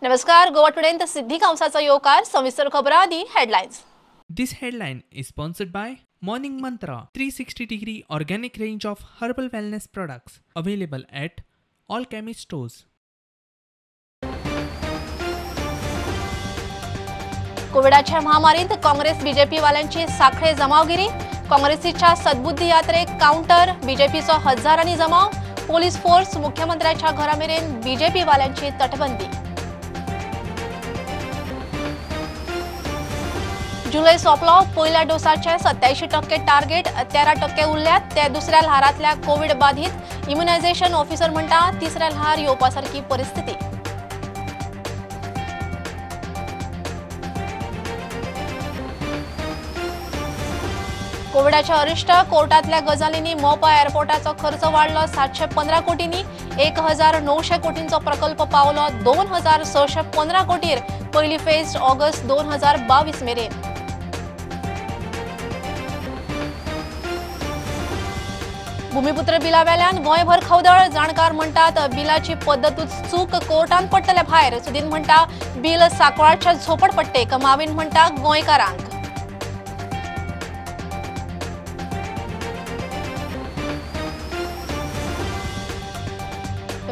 नमस्कार. गोवा टुडेंत सिद्धी कंसाचो येवकार. सविस्तर खबरां आदी headlines. This headline is sponsored by Morning Mantra 360-degree organic range of herbal wellness products available at all chemist stores. कोविडाच्या महामारीत काँग्रेस बीजेपी वाल्यांची साखळे जमावगिरी. काँग्रेसीच्या सद्बुद्धी यात्रेक काउंटर. बीजेपीचो हजारांनी जमाव. Police force. मुख्यमंत्र्याच्या घरामेरेन बीजेपी वाल्यांची तटबंदी. जुलय सोंपलो. पयल्या डोसाचे 87% टार्गेट. 13% उरल्यात ते दुसऱ्या ल्हारांतल्या कोविड बाधित. इम्युनायझेशन ऑफिसर म्हणटा तिसऱ्या ल्हार येवपासारकी परिस्थिती. कोविडाचे अरिश्ट. कोर्टातल्या गजालींनी मोपा एअरपोर्टाचो खर्च वाडलो 715 कोटींनी. 1900 कोटींचो प्रकल्प पावलो 2615 कोटीर. पयली फेज ऑगस्ट 2022 मेरेन. भूमिपुत्र बिला वेल्यान गोंयभर खवदळ. जाणकार म्हणटात बिलाची पद्दतूच चूक. कोर्टान पडटले भायर. सुदीन म्हणटा बिल साकवाळच्या झोपडपट्टेक. माविन म्हणटा गोंयकारांक.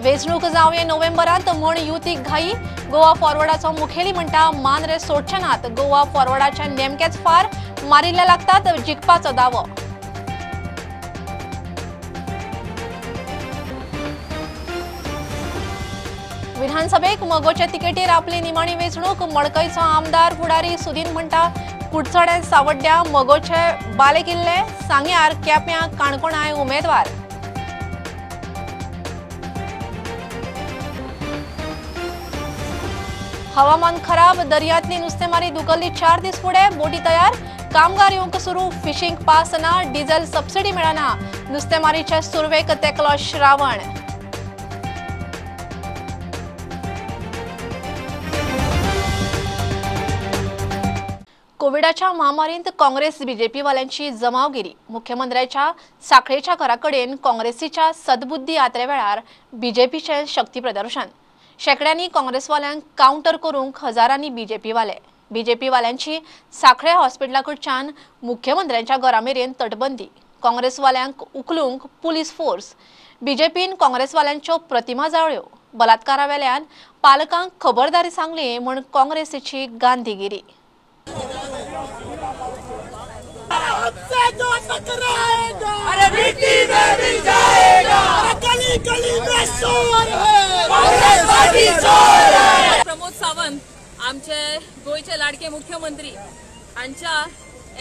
वेंचणूक जावये नोव्हेंबरांत म्हण युतीक घाई. गोवा फॉरवर्डाचो मुखेली म्हणटा मानरे सोडचे नात. गोवा फॉरवर्डाच्या नेमकेच फार. मारिल्ले लागतात जिखपाचो दावो. विधानसभेक मगोचे तिकेटीर आपली निमाणी वेंचणूक. मडकयचो आमदार फुडारी सुदीन म्हणटा कुडचडे सावड्ड्या मगोचे बालेकिल्ले. सांग्यार केप्यां काणकोणाय उमेदवार. हवामान खराब. दर्यांतली नुस्तेमारी धुकल्ली 4 दीस फुडें. बोटी तयार. कामगार येवंक सुरू. फिशिंग पास ना. डिझेल सबसिडी मेळना. नुस्तेमारीच्या सुरवेक तेकलो श्रावण. कोविडाच्या महामारीत काँग्रेस बीजेपी वाल्यांची जमावगिरी. मुख्यमंत्र्याच्या साखळेच्या घराकडेन काँग्रेसीच्या सद्बुद्धी यात्रे वेळार बीजेपीचे शक्ती प्रदर्शन. शेकड्यांनी काँग्रेसवाल्यांक काउंटर करूंक हजारांनी बीजेपी वाल्यांची साखळे हॉस्पिटलाकडच्यान मुख्यमंत्र्यांच्या घरामेरेन तटबंदी. काँग्रेसवाल्यांक उखलूंक पुलीस फोर्स. बीजेपीन काँग्रेसवाल्यांच्यो प्रतिमा जाळ्यो. बलात्कारावेल्यान पालकांक खबरदारी सांगली म्हण काँग्रेसीची गांधीगिरी. हमसे जो टकराएगा अरे मिट्टी में मिल जाएगा. गली गली में शोर है. कांग्रेस पार्टी चोर है. प्रमोद सावंत आमचे गोयचे लाडके मुख्यमंत्री हांच्या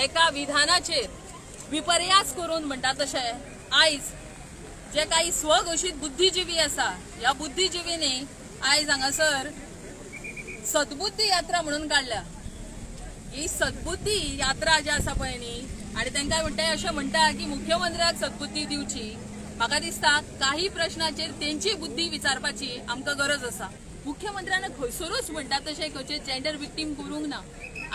एका विधानाचेर विपर्यास करून म्हणटात तशें आयज जे काही स्वघोषित बुद्धिजीवी आसा ह्या बुद्धिजीवींनी आयज हांगासर सद्बुद्धी यात्रा म्हणून काडल्या. ही सद्बुद्धी यात्रा जी आसा पळय न्ही आनी तांकां म्हणटा अशें म्हणटा की मुख्यमंत्र्याक सद्बुद्धी दिवची. म्हाका दिसता काही प्रश्नाचेर तेंची बुद्धी विचारपाची आमकां गरज आसा. मुख्यमंत्र्यान खंयसरूच म्हणटा तशें खंयचे जेंडर विक्टीम करूंक ना.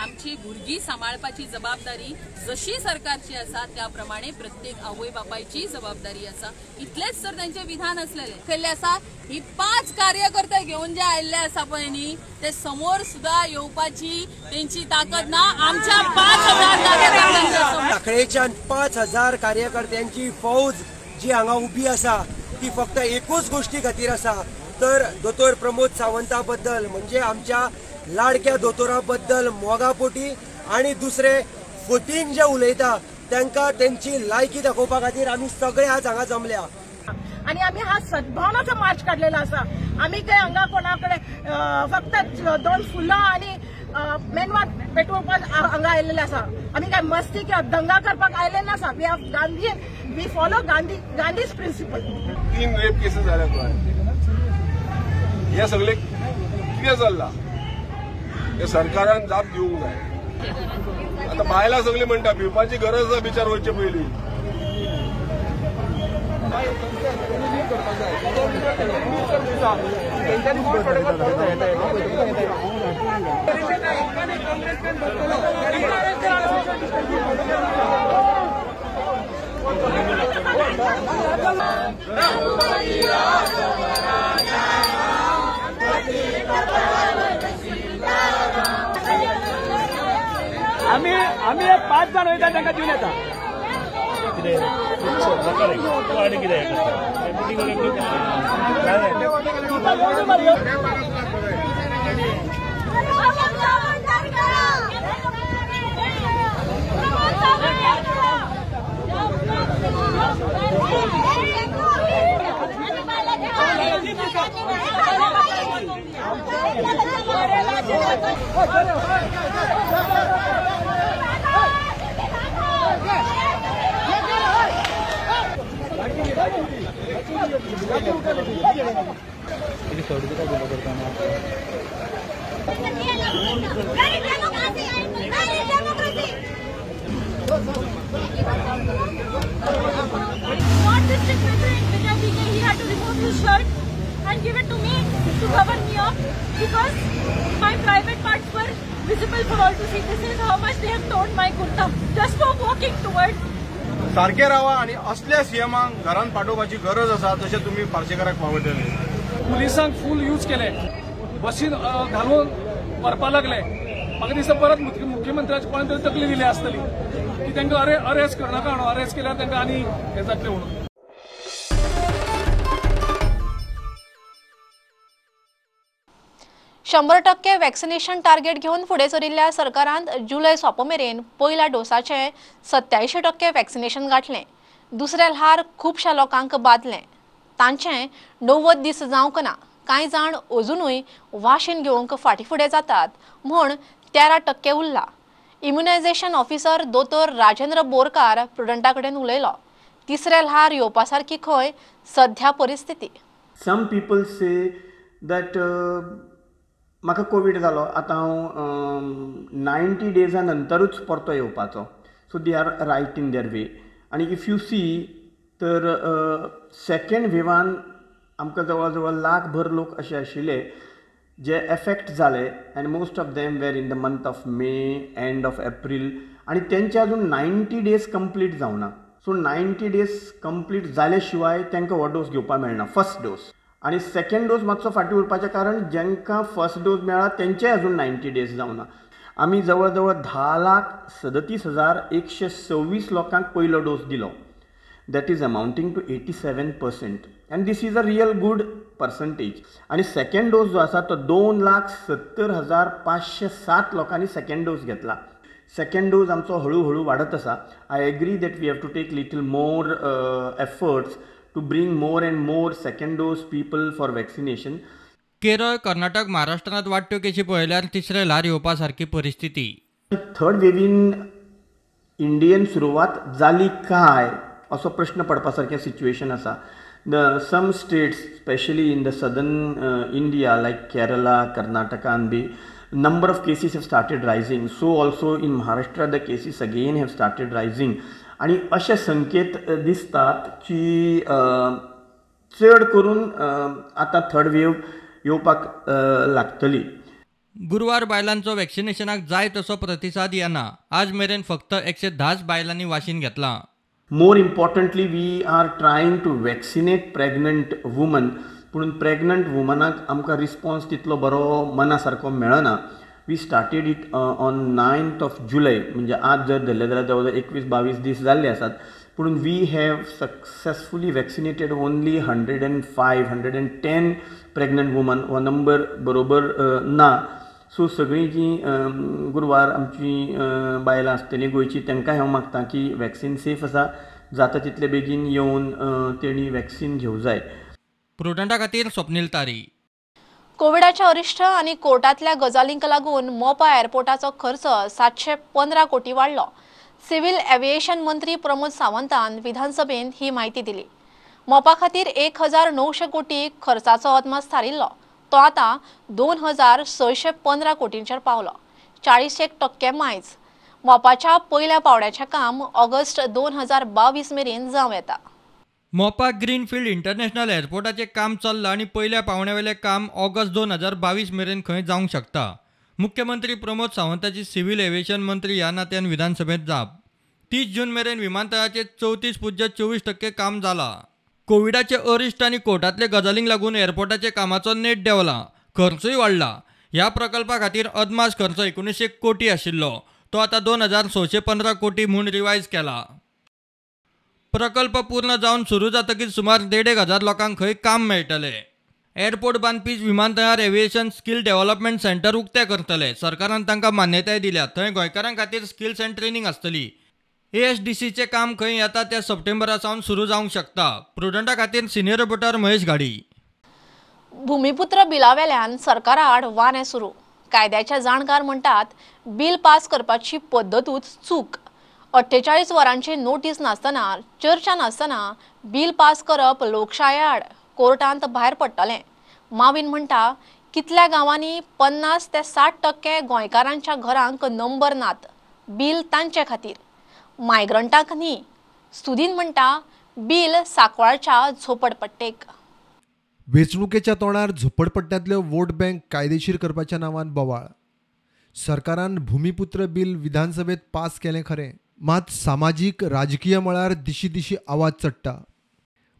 आमची भुरगीं सांबाळपाची जबाबदारी जशी सरकारची आसा त्या प्रमाणे प्रत्येक आवय बापायची जबाबदारी आसा. इतलेच तर तांचे विधान असलेले केल्ले आसा. ही 5 कार्यकर्ते घेऊन जे आयिल्ले आसा पळय न्ही ते समोर सुद्धा येवपाची तेंची ताकद ना. आमच्या 5000 कार्यकर्त्यांच्या साखळेच्या 5000 कार्यकर्त्यांची फौज जी हांगा उभी आसा ती फक्त एकूच गोष्टी खातीर आसा तर दोतोर प्रमोद सावंता बद्दल म्हणजे आमच्या लाडक्या दोतोरा बद्दल मोगापोटी आणि दुसरे फटींग जे उलयता तांकां त्यांची लायकी दाखोवपा खातीर आमी सगळे आज हांगा जमल्या. आणि आम्ही हा सद्भावनाचा मार्च काढलेला असा. आम्ही काही हांगा कोणाकडे फक्त 2 फुलां आणि मेनवात पेटोवपाक हांगा आयिल्ले आसा. आम्ही काय मस्ती किंवा दंगा करपाक आयले नासा. We have Gandhi we follow Gandhi's principle. 3 rape cases झाल्या गोंयांत. हे सगळे कितें चल्लां हे सरकारान जाप दिवंक जाय. आता बायलां सगळीं म्हणटा भिवपाची गरज आसा बिचार वयचे पयलीं. Rangubadi Raja Raya, Rati Kata आम्ही एक 5 जाण वयता तांकां दिवन येता. Not district minister in Vijay DK, he had to remove his shirt and give it to me to cover me up because my private parts were visible for all to see. This is how much they have torn my kurta just for walking towards. सारखे राहा आणि असल्या सीएमांक घरान पाठोवपाची गरज आसा तशें तुमी पार्सेकाराक वावरतले. पुलिसांक फूल यूज केले, बसीन घालून व्हरपा लागले. म्हाका दिसता परत मुख्यमंत्र्याची कोणी तरी तकली दिली आसतली की तांकां अरेस्ट करनाका म्हणून. अरेस्ट केल्यार तांकां आनी हे जातलें म्हणून. 100% वॅक्सिनेशन टार्गेट घेऊन फुडें सरिल्ल्या सरकारान जुलय सोंपमेरेन पयल्या डोसाचे 87% वॅक्सिनेशन गाठलें. दुसऱ्या ल्हार खुबशा लोकांक बादलें. तांचें 90 दीस जावंक ना. कांय जाण अजुनूय वाशीन घेवंक फाटीफुडें जातात म्हूण 13% उरला. इम्युनायझेशन ऑफिसर दोतोर राजेंद्र बोरकार प्रुडंटा कडेन उलयलो. तिसऱ्या ल्हार येवपा सारकी खंय सध्या परिस्थिती. सम पीपल से दॅट म्हाका कोवीड जालो, आतां हांव 90 डेजा नंतरूच परतो येवपाचो. So they are right in their way. आनी इफ यू सी तर सेकेंड वेवान आमकां जवळ जवळ लाखभर लोक असे आशिल्ले जे एफेक्ट जाले आनी most of them were in the month of May, end of April. आनी तेंचे अजून 90 डेज कंप्लीट जावना. सो 90 डेज कंप्लीट जाले शिवाय तांकां हो डोस घेवपाक मेळना, फर्स्ट डोस. आणि सेकंड डोस मातसो फाटीं उरपाचें कारण जेंकां फर्स्ट डोस मेळ्ळा तेंचे अजून 90 डेज जावना. आमी जवळ जवळ 10,37,126 लोकांक पयलो डोस दिलो. That is amounting to 87%. And this is a real good percentage. आनी सेकंड डोस जो आसा तो 2,70,507 लोकांनी सेकंड डोस घेतला. सेकंड डोस आमचो हळू वाडत आसा. I agree that we have to take little more efforts to bring more and more second dose people for vaccination. Kerala, Karnataka, महाराष्ट्रात वाडट्यो केशी पळयल्यार तिसरे ल्हार येवपा सारकी परिस्थिती. थर्ड वेवीन इंडियन सुरवात जाली काय असो प्रश्न पडपा सारकें सिच्युएशन आसा. Some states specially in the southern India like Kerala, Karnataka and the number of cases have started rising. So also in Maharashtra the cases again have started rising. आणि अशे संकेत दिसतात की चड करून आतां थर्ड वेव येवपाक लागतली. गुरुवार बायलांचो वॅक्सिनेशनाक जाय तसो प्रतिसाद येना. आज मेरेन फक्त 110 बायलांनी वाशीन घेतला. More importantly we are trying to vaccinate pregnant women. पूण प्रेग्नंट वुमनाक आमकां रिस्पॉन्स तितलो बरो मना सारको मेळना. We started it on 9th of July. म्हणजे आज जर धरले जाल्यार जवळ 21-22 दीस जाल्ले आसात. पूण we have successfully vaccinated only 105-110 pregnant women. हो नंबर बरोबर ना. सो सगळीं जीं गुरुवार आमची बायलां आसतलीं गोंयची तांकां हांव मागतां की वॅक्सीन सेफ आसा, जाता तितले बेगीन येवन तेणी वॅक्सीन घेवं जाय. प्रुडंटा खातीर स्वप्नील तारी. कोविडाच्या अरिश्ट आणि कोर्टातल्या गजालींक लागून मोपा एअरपोर्टाचो खर्च 715 कोटी वाडलो. सिव्हिल एव्हिएशन मंत्री प्रमोद सावंतान विधानसभेत ही माहिती दिली. मोपा खातीर 1,900 कोटी खर्चाचो अदमास थारिल्लो. तो आता 2,615 कोटींचेर पावलो. 41% मायज. मोपाच्या पयल्या पावड्याचें काम ऑगस्ट 2022 मेरेन जावं येता. मोपा ग्रीनफिल्ड इंटरनॅशनल एअरपोर्टाचें काम चल्लां आनी पयल्या पावण्यावेलें काम ऑगस्ट 2022 मेरेन खंय जावंक शकता. मुख्यमंत्री प्रमोद सावंताची सिव्हिल एव्हिएशन मंत्री ह्या नात्यान विधानसभेत जाप. 30 जून मेरेन विमानतळाचें 34.24% काम जालां. कोविडाचे अरिश्ट आनी कोर्टातले गजालींक लागून एअरपोर्टाच्या कामाचो नेट देंवला. खर्चूय वाडला. ह्या प्रकल्पा खातीर अदमास खर्च 1900 कोटी आशिल्लो. तो आता 2615 कोटी म्हूण रिवायज केला. प्रकल्प पूर्ण जावन सुरू जातकीच सुमार 1,500 लोकांक खंय काम मेळटले. एअरपोर्ट बांदपी विमानतळार एव्हिएशन स्किल डेव्हलपमेंट सेंटर उक्ते करतले. सरकारान तांकां मान्यताय दिल्या. थंय गोंयकारां खातीर स्किल्स एंड ट्रेनिंग आसतली. ASDCचे काम खंय येता त्या सप्टेंबरा सावन सुरू जावंक शकता. प्रुडंटा खातीर सिनियर रिपोर्टर महेश घाडी. भूमिपुत्र बिलावेल्यान सरकारा आड वाने सुरू. कायद्याचे जाणकार म्हणटात बिल पास करपाची पद्धतूच चूक. 48 वरांची नोटीस नासतना, चर्चा नासतना बिल पास करप लोकशाये आड कोर्टांत भायर पडटलें. माविन म्हणटा कितल्या गांवांनी 50 ते 60% गोंयकारांच्या घरांक नंबर नात. बिल तांचे खातीर, मायग्रंटांक न्ही. सुदीन म्हणटा बिल सांकवाळच्या झोपडपट्टेक. वेंचणुकेच्या तोंडार झोपडपट्ट्यांतल्यो वोट बँक कायदेशीर करपाच्या नांवान बोवाळ. सरकारान भूमिपुत्र बिल विधानसभेत पास केलें खरें, मात सामाजीक राजकीय मळार दिशी दिशी आवाज चडटा.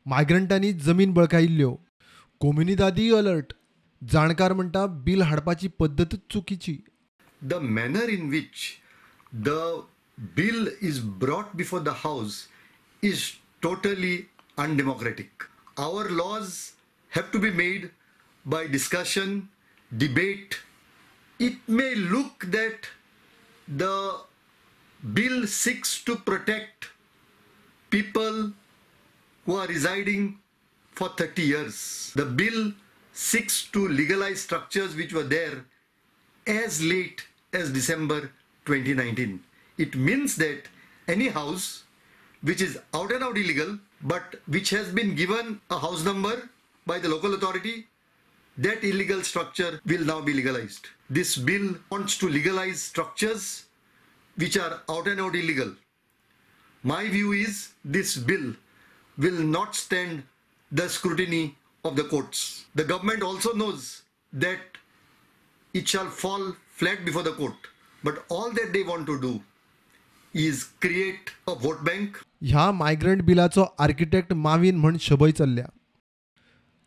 मायग्रंटांनी जमीन बळकायिल्ल्यो. कोम्युनिदादी अलर्ट. जाणकार म्हणटा बिल हाडपाची पद्धतच चुकीची. The manner in which the bill is brought before the House is totally undemocratic. Our laws have to be made by discussion, debate. It may look that the bill seeks to protect people who are residing for 30 years. The bill seeks to legalize structures which were there as late as December 2019. It means that any house which is out and out illegal but which has been given a house number by the local authority, that illegal structure will now be legalized. This bill wants to legalize structures which are out and out illegal. My view is this bill will not stand the scrutiny of the courts. The government also knows that it shall fall flat before the court. But all that they want to do is create a vote bank. ह्या migrant बिलाचो architect Mauvin म्हण शबय चल्ल्या.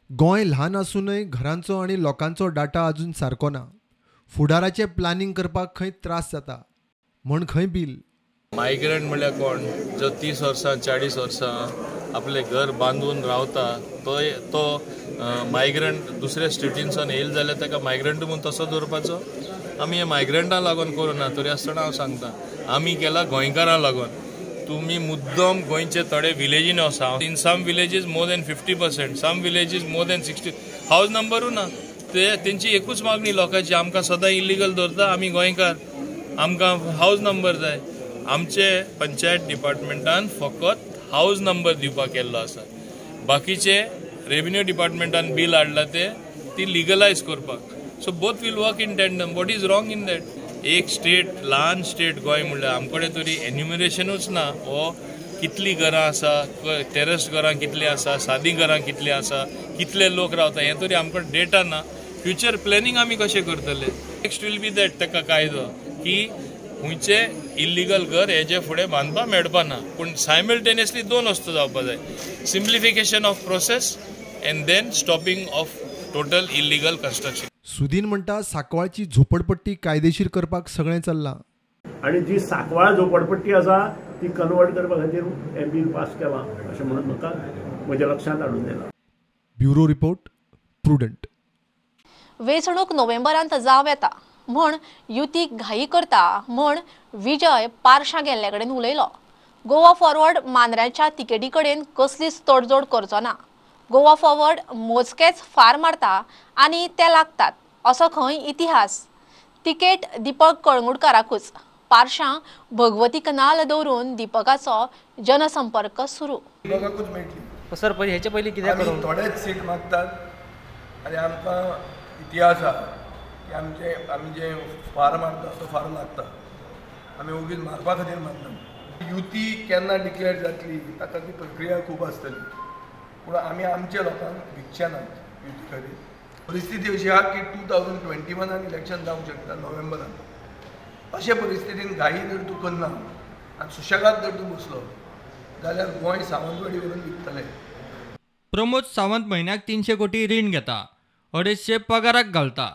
गोंय ल्हान आसूनय घरांचो आनी लोकांचो data अजून सारको ना. फुडाराचें प्लॅनिंग करपाक खंय त्रास जाता म्हण खंय बिल. मायग्रंट म्हळ्यार कोण? जो 30 वर्सां 40 वर्सां आपले घर बांदून रावता तो मायग्रंट दुसऱ्या स्टेटीनसून येयला जाल्यार ताका मायग्रंट म्हूण तसो दवरपाचो. आमी हे मायग्रंटां लागून करूना. तरी आसतना हांव सांगता आमी केला गोंयकारां लागून. तुम्ही मुद्दम गोंयचे थोडे विलेजीन वसा. In some villages more than 50%, some villages more than 60. House number ना. तेंची एकूच मागणी लोकांची, आमकां सदां इलिगल दवरता आमी गोंयकार, आमकां हाऊस नंबर जाय. आमचे पंचायत डिपार्टमेंटान फकत हाऊस नंबर दिवपाक केल्लो आसा. बाकीचे रेव्हेन्यू डिपार्टमेंटान बिल हाडला ती लिगलायज करपाक. So both will work in tandem. What is wrong in that? एक स्टेट, ल्हान स्टेट गोंय म्हणल्यार आमकडे तरी एन्युमरेशनूच ना. हो कितली घरां आसा, टेरस घरां कितली आसा, सादी घरां कितली आसा, कितले लोक रावता, हें तरी आमकां डेटा ना. फ्युचर प्लॅनिंग आमी कशें करतले? नेक्स्ट वील बी दॅट ताका कायदो की खंयचे इल्लिगल घर हेजे फुडें बांदपाक मेळपा ना. पूण सायमल्टेनियसली 2 वस्तू जावपाक जाय. Simplification of process and then stopping of total illegal construction. Sudin म्हणटा सांकवाळची झोपडपट्टी कायदेशीर करपाक सगळें चल्लां. आणि जी सांकवाळ झोपडपट्टी आसा ती कन्वर्ट करपा खातीर हे बिल पास केलां अशें म्हणून म्हाका म्हज्या लक्षांत हाडून दिलां. Bureau report, prudent. वेंचणूक नोव्हेंबरांत जावं येता म्हण युती घाई करता म्हण विजय पारशा गेल्ले कडेन उलयलो. गोवा फॉरवर्ड मांद्र्याच्या तिकेटी कडेन कसलीच तडजोड करचो ना. गोवा फॉरवर्ड मोजकेच फार मारता आनी ते लागतात असो खंय इतिहास. तिकेट दीपक कळंगुटकाराकूच. पारशा भगवती कनाल दवरून दीपकाचो जनसंपर्क सुरू. दीपकाकूच मेळटली. सर हेचे पयलीं कित्याक करून थोडेच सीट मागतात आनी आमकां इतिहास आसा की आमी जे फार मारता तो फार लागता. आमी उगीच मारपा खातीर मारना. युती केन्ना डिक्लेअर जातली ताका ती प्रक्रिया खूब आसतली. पूण आमी आमच्या लोकांक भिकचे नात युती खातीर. परिस्थिती अशी आसा की 2021 इलेक्शन जावंक शकता नोव्हेंबरान. अशे परिस्थितीन घाई जर तूं करना आनी सुशेगाद जर तूं बसलो जाल्यार गोंय सावंतवाडी व्हरून विकतले. प्रमोद सावंत म्हयन्याक 300 कोटी रीण घेता, 250 पगाराक घालता.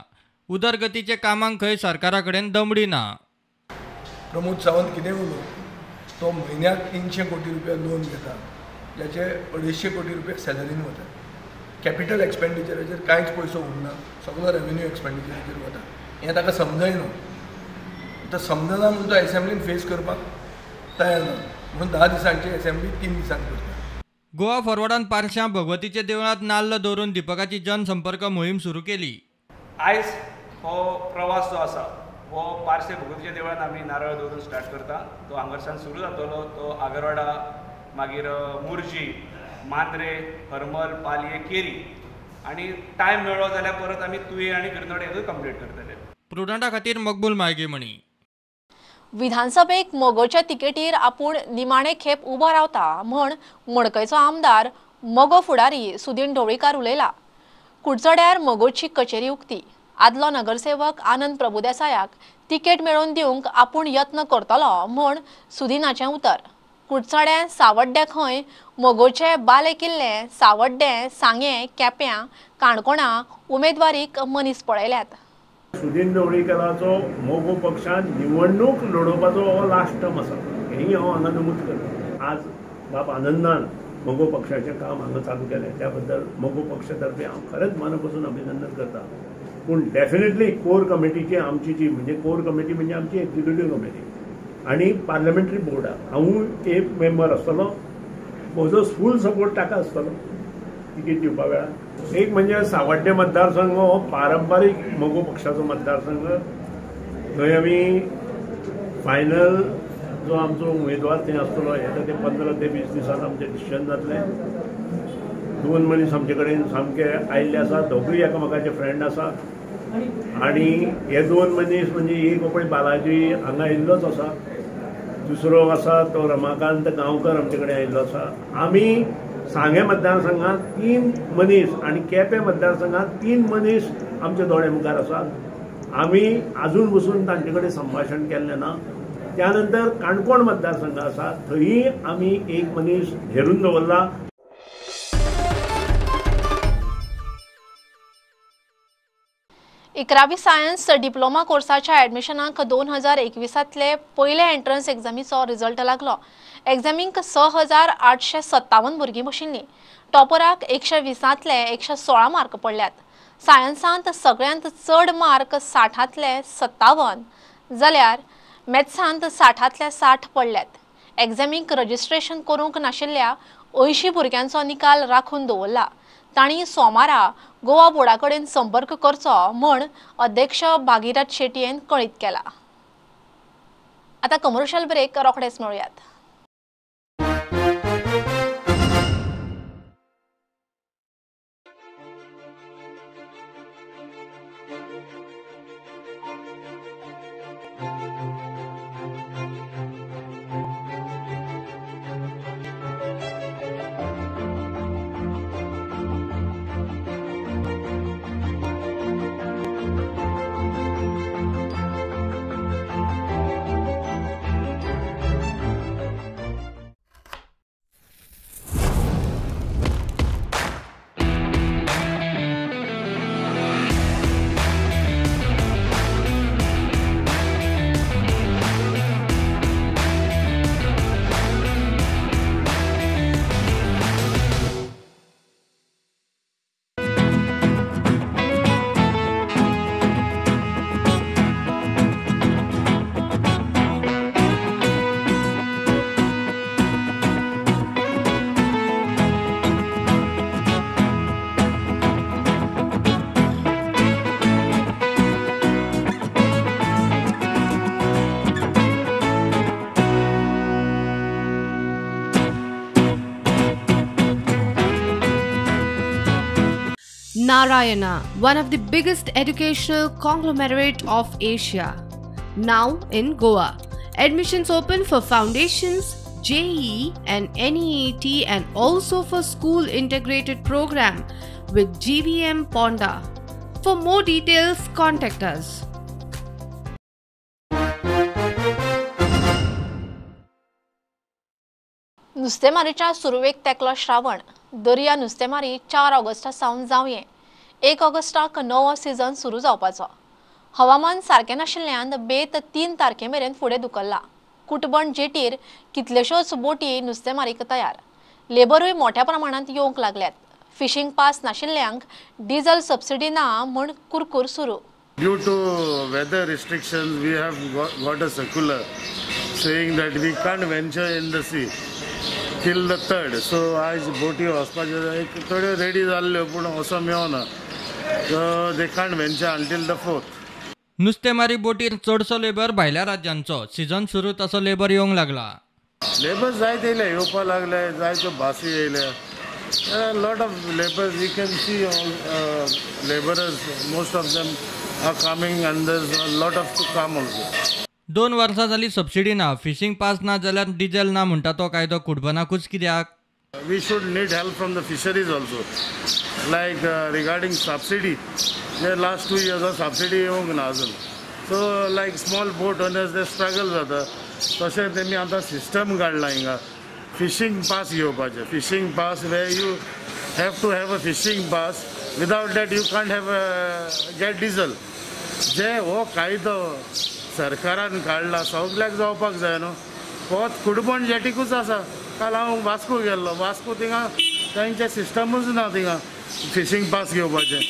उदरगतीचे कामांक खंय सरकारा कडेन दमडी ना. प्रमोद सावंत कितें उलो तो म्हयन्याक 300 कोटी रुपया लोन घेता ज्याचे 250 कोटी रुपया सॅलरीन वता कॅपिटल एक्सपेंडिचराचेर कांयच पयसो उरना सगळो रेव्हेन्यू एक्सपेंडिचराचेर वता हें ताका समजयना तो समजना म्हणून तो एसेंब्लीन फेस करपाक तयार ना म्हणून 10 दिसांची एसेंब्ली 3 दिसांक करता. गोवा फॉरवर्डान पार्श्या भगवतीच्या देवळांत नाल्ल दवरून दिपकाची जनसंपर्क मोहीम सुरू केली. आयज हो प्रवास जो आसा हो पार्शे भगवतीच्या देवळान आमी नारळ दवरून स्टार्ट करता. तो हांगरसान सुरू जातलो. तो आगरवाडा मागीर मुर्जी मांद्रे हरमल पालये केरी आनी टायम मेळ्ळो जाल्यार परत आमी तुये आनी गिरनोडेंकूय कंप्लीट करतले. प्रुडंटा खातीर मकबूल माळगेमणी. विधानसभेक मोगोच्या तिकेटीर आपूण निमाणे खेप उबो रावता म्हण मडकयचो आमदार मोगो फुडारी सुदीन ढवळीकार उलयला. कुडचड्यार मोगोची कचेरी उक्ती. आदलो नगरसेवक आनंद प्रभुदेसायाक तिकेट मेळोवन दिवंक आपूण यत्न करतलो म्हण सुदिनाचें उतर. कुडचड्या सावड्ड्या खंय मोगोचे बाले किल्ले सावड्डे सांगे केप्यां काणकोणा उमेदवारीक मनीस पळयल्यात. सुदीन ढवळीकराचो मोगो पक्षान निवडणूक लडोवपाचो हो लास्ट टर्म आसा हेंय हांव हांगा नमूद करता. आज बाब आनंदान मोगो पक्षाचें काम हांगा चालू केलें त्या बद्दल मोगो पक्षा तर्फे हांव खरेंच मनापासून अभिनंदन करता. पूण डेफिनेटली कोर कमिटीची आमची जी म्हणजे कोर कमिटी म्हणजे आमची एक्झिक्युटीव कमिटी आनी पार्लमेंटरी बोर्डाक हांवूय एक मेंबर आसतलो. म्हजो फूल सपोर्ट ताका आसतलो तिकेट दिवपा वेळार. एक म्हणजे सावड्डे मतदारसंघ हो पारंपारीक मोगो पक्षाचो मतदारसंघ. थंय आमी फायनल जो आमचो उमेदवार थंय आसतलो येता ते 15 ते 20 दिसान आमचें डिसिजन जातलें. 2 मनीस आमचे कडेन सामके आयिल्ले आसा. दोगूय एकामेकाचे फ्रेंड आसा आनी हे 2 मनीस म्हणजे एक पळय बालाजी हांगा आयिल्लोच आसा. दुसरो आसा तो रमाकांत गांवकर आमचे कडेन आयिल्लो आसा. आमी सांगे मतदारसंघात 3 मनीस आणि केपें मतदारसंघात 3 मनीस आमचे दोळे मुखार आसात. आमी आजून बसून तांचे कडेन संभाशण केल्लें ना. त्यानंतर काणकोण मतदारसंघ आसा थंयी आमी एक मनीस घेरून दवरला. इकरावी सायन्स डिप्लोमा कोर्साच्या ऍडमिशनाक 2021तले पयले एंट्रन्स एक्झामीचो रिझल्ट लागलो. एक्झामीक 6,857 भुरगीं बशिल्लीं. टॉपराक 120तले 116 मार्क पडल्यात. सायन्सांत सगळ्यांत चड मार्क 60तले 57 जाल्यार मॅथ्सांत 60तले 60 पडल्यात. एक्झामीक रजिस्ट्रेशन करूंक नाशिल्ल्या 80 भुरग्यांचो निकाल राखून दवरला. तांणी सोमारा गोवा बोर्डा कडेन संपर्क करचो म्हण अध्यक्ष भागीरथ शेटयेन कळीत केला. आता कमर्शियल ब्रेक रोखडेच मेळुयात. Narayana, one of the biggest educational conglomerate of Asia, now in Goa. Admissions open for foundations, JEE and NEET and also for school integrated program with GVM Ponda. For more details, contact us. नुस्तेमारीच्या सुरवेक तेकलो श्रावण. दर्या नुस्तेमारी 4 Agusta सावन जावये. 1 ऑगस्टाक नवो season सुरू जावपाचो. हवामान सारकें नाशिल्ल्यान बेत 3 तारखेमेरेन फुडें धुकल्ला. कुटबण जेटीर कितल्योशोच बोटी नुस्तेमारीक तयार. लेबरूय मोठ्या प्रमाणात येवंक लागल्यात. फिशिंग पास नाशिल्ल्यांक डिझल सबसिडी ना म्हूण कुरकूर सुरू. Due to weather restrictions, we have got a circular saying that we can't venture in the sea till the 3rd. So आज बोटी वचपाच्यो एक थोड्यो रेडी जाल्ल्यो पूण वचो मेळना. So they can't venture until the 4th. नुस्तेमारी बोटीर चडसो लेबर भायल्या राज्यांचो. सीझन सुरू तसो लेबर येवंक लागला. लेबर जायत येयले येवपा लागले, जायत्यो बासी येयल्या. There are a lot of laborers. We can see laborers. Most of them are coming, and there's a lot of to come also. 2 वर्सां जाली सबसिडी ना. फिशिंग पास ना जाल्यार डिझेल ना म्हणटा तो कायदो कुडबनाकूच कित्याक? We should need help from the fisheries also. Like regarding subsidy, the last 2 years of subsidy येवंक ना अजून. So like small boat owners they struggle जाता. तशें तेमी आतां सिस्टम काडला हिंगा. फिशिंग पास घेवपाचें. Fishing pass where you have to have a fishing pass. Without that you can't have get diesel. जे हो कायदो सरकारान काडला सगळ्याक जावपाक जाय न्हू. होच कुडबण जेटीकूच आसा. काल हांव वास्को गेल्लो. वास्को थिंगा तांचें सिस्टमूच ना थिंगा फिशिंग पास घेवपाचें.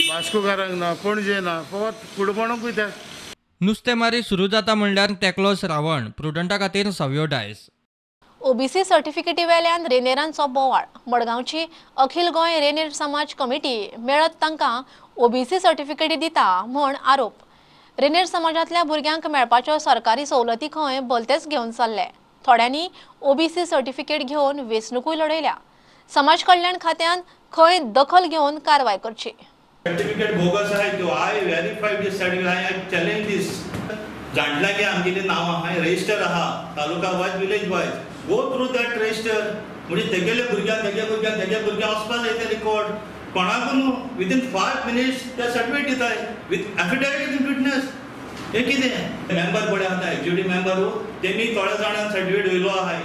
वास्कोकारांक ना, पणजे ना, फकत कुडबणूच कित्याक. नुस्तेमारी सुरू जाता म्हणल्यार तेकलो श्रावण. प्रुडंटा खातीर सव्यो डायस. ओबीसी सर्टिफिकेटी वेल्यान रेनेरांचो बोवाळ. मडगांवची अखिल गोंय रेनेर समाज कमिटी मेळत तांकां ओबीसी सर्टिफिकेटी दिता म्हूण आरोप. रेनेर समाजांतल्या भुरग्यांक मेळपाच्यो सरकारी सवलती खंय भलतेच घेवन चल्ले. थोड्यांनी ओबीसी सर्टिफिकेट घेवन वेंचणूकूय लढयल्या. समाज कल्याण खात्यान खंय दखल घेवन कारवाय करची. सर्टिफिकेट बोगस आहे तो I verified this certificate I challenge this. जाणला की आमगेलें नांव आहा रजिस्टर आहा taluka wise village wise. Go through that register म्हणजे तेगेले भुरग्यांक वचपा जाय ते रिकॉर्ड. कोणाकून विदीन 5 मिनिट्स ते सर्टिफिकेट दिताय विथ एफिडेविट इन विटनेस. हे कितें मेंबर पळय आतां एक्झिक्युटीव मेंबर तेमी थोड्या जाणांक सर्टिफिकेट वयलो आहाय.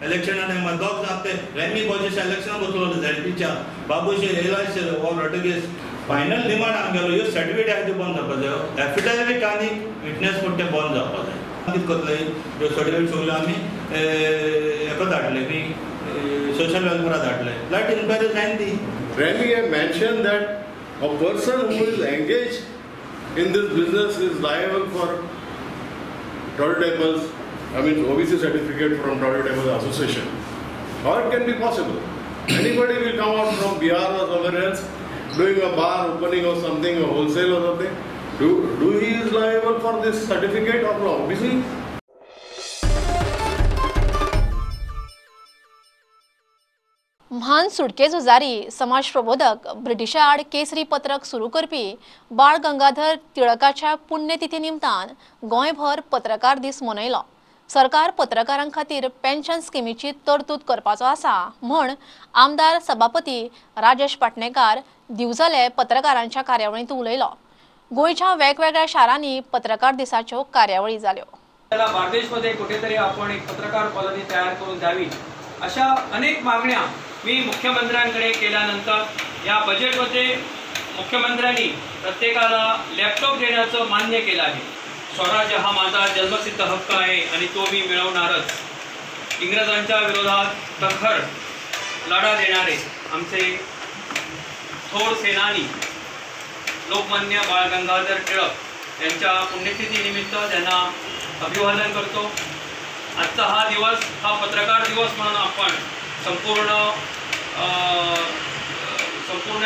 इलेक्शना टायमार दोग जाण ते रेमी बॉजीस इलेक्शन बसलो झेडपीच्या बाबूशे एलायशे वो रटगेस. फायनल डिमांड आमगेलो ह्यो सर्टिफिकेट आहा त्यो बंद जावपा जाय. एफिडेविट आनी विटनेस पूण ते बंद जावपा जाय. कितें करतले ह्यो सर्टिफिकेट सगल्यो आमी हेका धाडले न्ही सोशल वेलफेरा धाडले. लेट इन्क्वायरी जायन दी. Remy have mentioned that a person who is engaged in this business is liable for total tables, OBC certificate from Total Tables Association. How it can be possible? Anybody will come out from Bihar or somewhere else doing a bar opening or something, a wholesale or something. Do he is liable for this certificate or no? OBC? म्हान सुटके झुजारी समाज प्रबोधक ब्रिटिशा आड केसरी पत्रक सुरू करपी बाळ गंगाधर टिळकाच्या पुण्यतिथी निमतान गोंयभर पत्रकार दीस मनयलो. सरकार पत्रकारांक खातीर पेन्शन स्किमीची तरतूद करपाचो आसा म्हूण आमदार सभापती राजेश पाटणेकार दिवजाले पत्रकारांच्या कार्यावळींत उलयलो. गोंयच्या वेगवेगळ्या शारांनी पत्रकार दिसाच्यो कार्यावळी जाल्यो. बार्देशमध्ये कुठेतरी आपण एक पत्रकार कॉलनी तयार करून द्यावी अशा अनेक मागण्या मी मुख्यमंत्र्यांकडे केल्यानंतर या बजेटमध्ये मुख्यमंत्र्यांनी प्रत्येकाला लॅपटॉप देण्याचं मान्य केलं आहे. स्वराज्य हा माझा जन्मसिद्ध हक्क आहे आणि तो मी मिळवणारच. इंग्रजांच्या विरोधात प्रखर लढा देणारे आमचे थोर सेनानी लोकमान्य बाळ गंगाधर टिळक यांच्या पुण्यतिथी निमित्त त्यांना अभिवादन करतो. आजचा हा दिवस हा पत्रकार दिवस म्हणून आपण संपूर्ण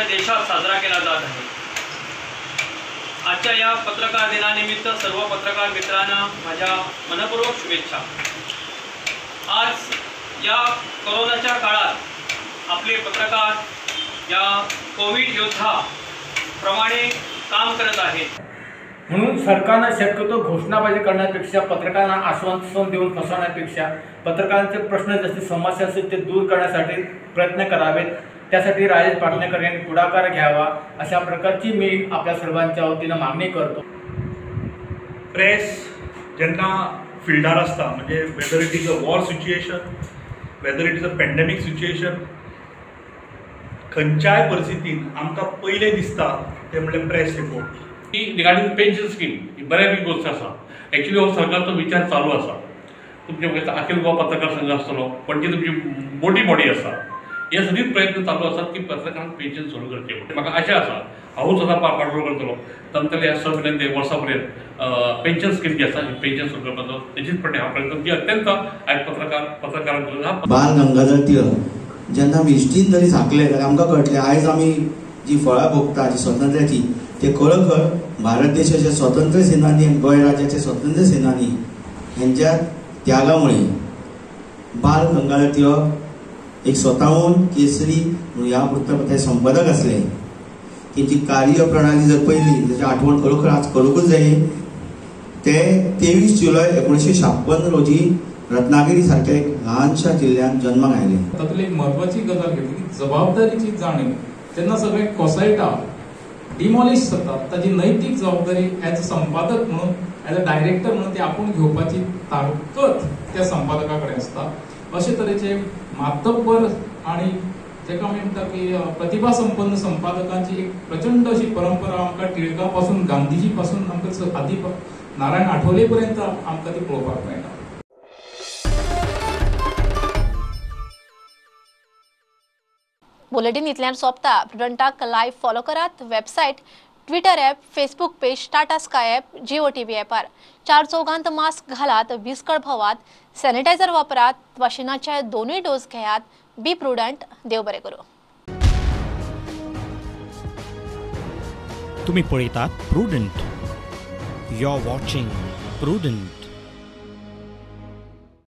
देशात साजरा केला जात आहे. आजच्या या पत्रकार दिनानिमित्त सर्व पत्रकार मित्रांना माझ्या मनपूर्वक शुभेच्छा. आज या कोरोनाच्या काळात आपले पत्रकार या कोविड योद्धाप्रमाणे काम करत आहेत. म्हणून सरकारनं शक्यतो घोषणाबाजी करण्यापेक्षा पत्रकारांना आश्वासन देऊन फसवण्यापेक्षा पत्रकारांचे प्रश्न जसे समस्या असतील ते दूर करण्यासाठी प्रयत्न करावेत. त्यासाठी राजेश पाटणेकर यांनी पुढाकार घ्यावा अशा प्रकारची मी आपल्या सर्वांच्या वतीनं मागणी करतो. प्रेस जेन्ना फिल्डार आसता म्हणजे whether it is a war situation, whether it is a pandemic situation, खंयच्याय परिस्थितीन आमकां पयलें दिसता तें म्हणल्यार press report. Regarding pension scheme ही बऱ्यापैकी गोष्ट आसा. एक्चुअली हो सरकारचो विचार चालू आसा. तुमचे अखिल गोवा पत्रकार संघ आसतलो, पणजी तुमची मोठी बॉडी आसा, हे सगळीच प्रयत्न चालू आसात की पत्रकारांक पेन्शन सुरू करचे. म्हाका आशा आसा हांवूच स्वता पाठबळ करतलो तांतले ह्या सगळ्यान ते वर्सां पर्यंत पेन्शन स्कीम जी आसा ही पेन्शन सुरू करपाचो निश्चितपणे हा प्रयत्न जी अत्यंत आयज पत्रकारांक बाल गंगाधर टिळक जेन्ना आमी इश्टीन जरी सांगले जाल्यार आमकां कळटलें आयज आमी जी फळां भोगता जी स्वातंत्र्याची ते खरोखर भारत देशाचे स्वातंत्र्य सेनानी गोंय राज्याचे स्वातंत्र्य सेनानी हेंच्या त्यागामुळे. बाल गंगाधर टिळक एक स्वताहून केसरी ह्या वृत्तपत्राचे संपादक असले. तेची कार्यप्रणाली जर पळयली त्याची आठवण खरोखर आज करूंकच जाय. ते 23 जुलय 1956 रोजी रत्नागिरी सारख्या एक ल्हानशा जिल्ह्यात जन्माक आयले. तातूंतली एक म्हत्वाची गजाल घेतली की जबाबदारीची जाणीव जेन्ना सगळे कोसळटा डिमॉलिश जाता ताची नैतीक जबाबदारी एज अ संपादक म्हणून एज अ डायरेक्टर म्हणून ती आपूण घेवपाची ताकद त्या संपादका कडेन आसता. अशे तरेचे मातब्बर आणि जेका आमी म्हणटा की प्रतिभा संपन्न संपादकांची एक प्रचंड अशी परंपरा आमकां टिळका पासून गांधीजी पासून आमकां आदी नारायण आठवले पर्यंत आमकां ती पळोवपाक मेळटा. बुलेटिन इतल्यान सोंपता. प्रुडंटाक लायव्ह फॉलो करात. Website, Twitter app, Facebook page, Tata Sky app, Jio TV ॲपार. 4 चौगांत मास्क घालात, विस्कळ भोवात, सॅनिटायझर वापरात, वाशिनाचे 2 डोस घेयात. बी प्रुडंट. देव बरें करूं. तुम्ही पळयतात Prudent. You are watching prudent.